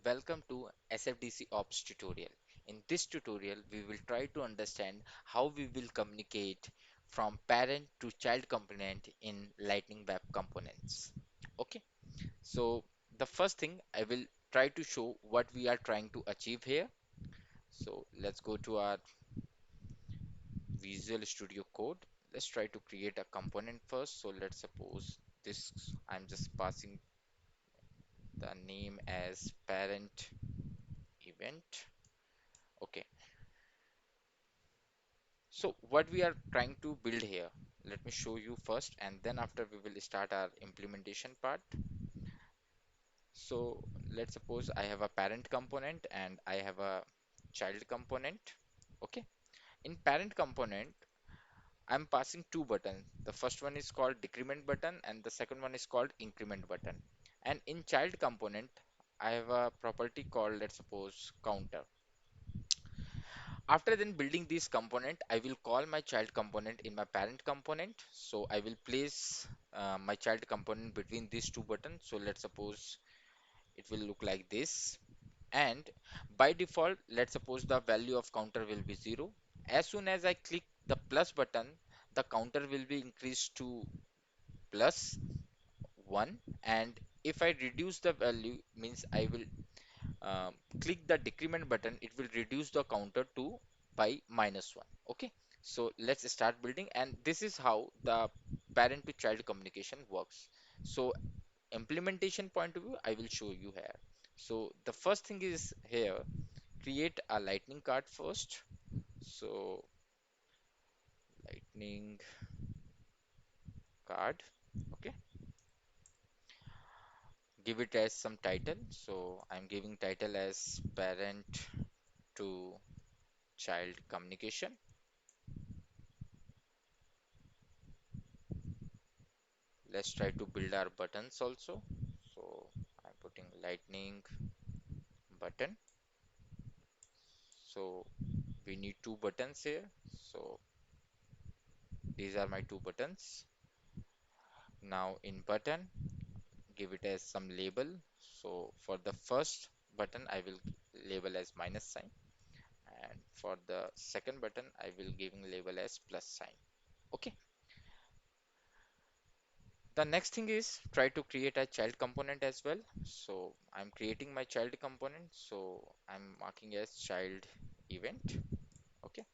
welcome to SFDC Ops tutorial. In this tutorial, we will try to understand how we will communicate from parent to child component in Lightning Web Components. Okay, so the first thing I will try to show what we are trying to achieve here. So let's go to our Visual Studio Code. Let's try to create a component first. So let's suppose this, I'm just passing the name as parent event. Okay, so what we are trying to build here, let me show you first, and then after we will start our implementation part. So let's suppose I have a parent component and I have a child component. Okay, in parent component I'm passing two buttons. The first one is called decrement button and the second one is called increment button. And in child component I have a property called, let's suppose, counter. After then building this component, I will call my child component in my parent component. So I will place my child component between these two buttons. So let's suppose it will look like this. And by default, let's suppose the value of counter will be 0. As soon as I click the plus button, the counter will be increased to plus 1. And if I reduce the value, means I will um, click the decrement button, it will reduce the counter to by -1. Okay, so let's start building, and this is how the parent to child communication works. So implementation point of view, I will show you here. So the first thing is here, create a lightning card first. So lightning card. Okay, give it as some title. So I'm giving title as parent to child communication. Let's try to build our buttons also. So I'm putting lightning button. So we need two buttons here. So these are my two buttons. Now in button, give it as some label. So for the first button, I will label as minus sign. And for the second button, I will giving label as plus sign. Okay. The next thing is try to create a child component as well. So I'm creating my child component. So I'm marking as child event. Okay.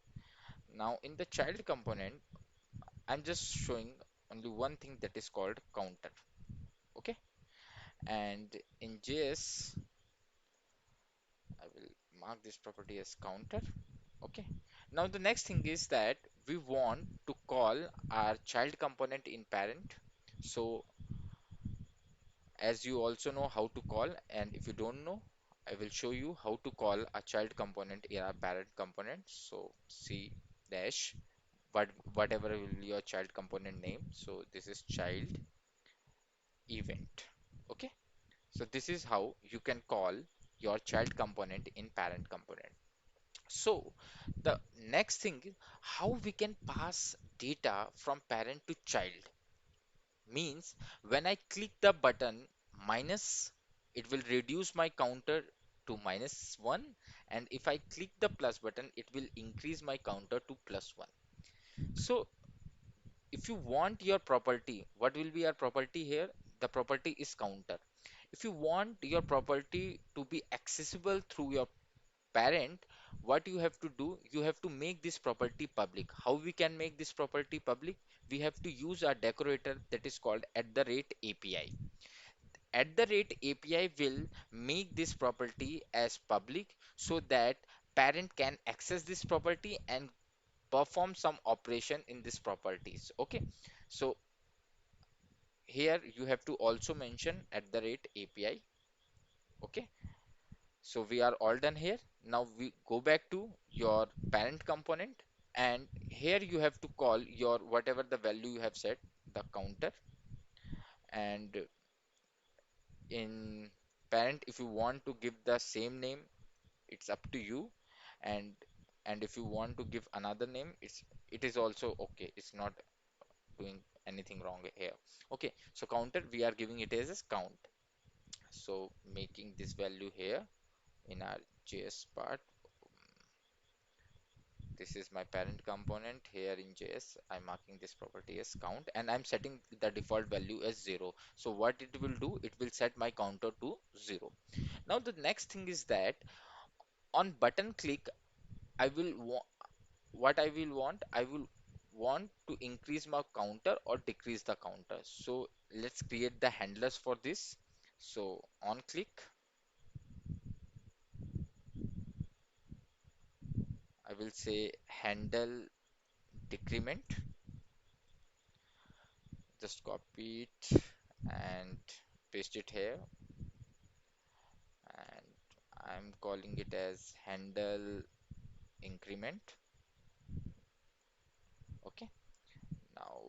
Now in the child component, I'm just showing only one thing, that is called counter. Okay. And in JS, I will mark this property as counter. Okay. Now the next thing is that we want to call our child component in parent. So as you also know how to call, and if you don't know, I will show you how to call a child component in our parent component. So C dash, but whatever will be your child component name. So this is child event. Okay, so this is how you can call your child component in parent component. So the next thing is how we can pass data from parent to child. Means when I click the button minus, it will reduce my counter to -1, and if I click the plus button, it will increase my counter to +1. So if you want your property, what will be your property here? The property is counter. If you want your property to be accessible through your parent, what you have to do, you have to make this property public. How we can make this property public? We have to use a decorator that is called @API. @API will make this property as public so that parent can access this property and perform some operation in this properties. Okay, so here you have to also mention @API. Okay, so we are all done here. Now we go back to your parent component, and here you have to call your whatever the value you have set, the counter. And in parent, if you want to give the same name, it's up to you. And if you want to give another name, it is also okay. It's not doing anything wrong here. Okay, so counter, we are giving it as a count. So making this value here. in our JS part. This is my parent component here in JS. I'm marking this property as count and I'm setting the default value as 0. So what it will do, it will set my counter to 0. Now the next thing is that on button click, I will want what I will want to increase my counter or decrease the counter. So let's create the handlers for this. So on click, I will say handle decrement. Just copy it and paste it here, and I'm calling it as handle increment. Okay, now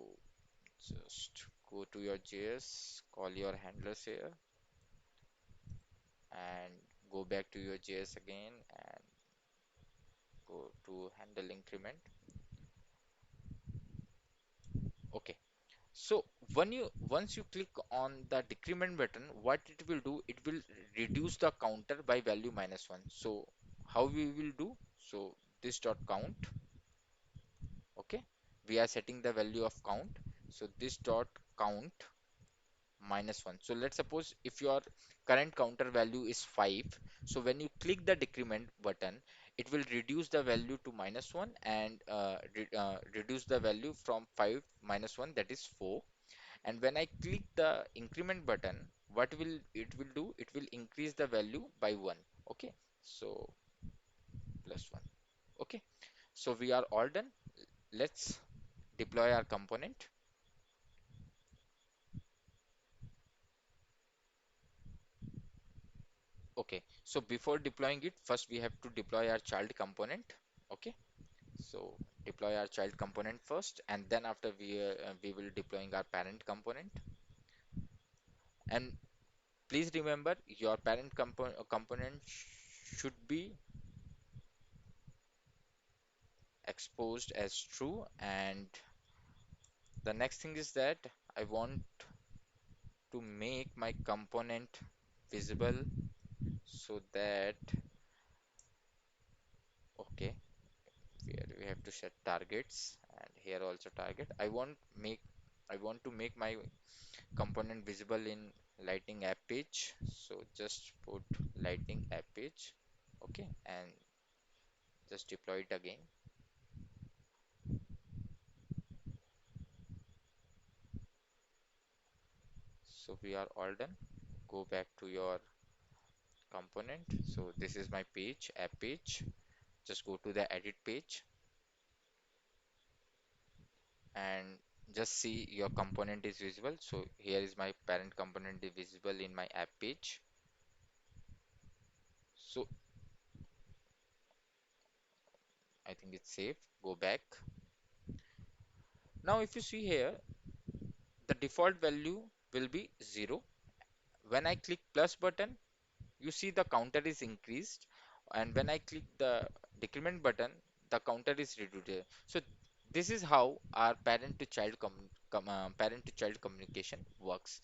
just go to your JS, call your handlers here, and go back to your JS again and go to handle increment. Okay, so once you click on the decrement button, what it will do, it will reduce the counter by value -1. So how we will do? So this dot count. Okay, we are setting the value of count. So this dot count -1. So let's suppose if your current counter value is 5, so when you click the decrement button, it will reduce the value to -1 and reduce the value from 5 -1, that is 4. And when I click the increment button, what will it will do? It will increase the value by 1. Okay, so +1. Okay, so we are all done. Let's deploy our component. Okay, so before deploying it, first we have to deploy our child component. Okay, so deploy our child component first, and then after we will deploying our parent component. And please remember your parent component should be exposed as true. And the next thing is that I want to make my component visible so that, okay, here we have to set targets and here also target. I want to make my component visible in Lightning app page. So just put Lightning app page. Okay, and just deploy it again. So we are all done. Go back to your component. So this is my page, app page. Just go to the edit page and just see your component is visible. So here is my parent component is visible in my app page. So I think it's safe. Go back. Now if you see here, the default value will be 0. When I click plus button, you see the counter is increased, and when I click the decrement button, the counter is reduced. So this is how our parent to child communication works.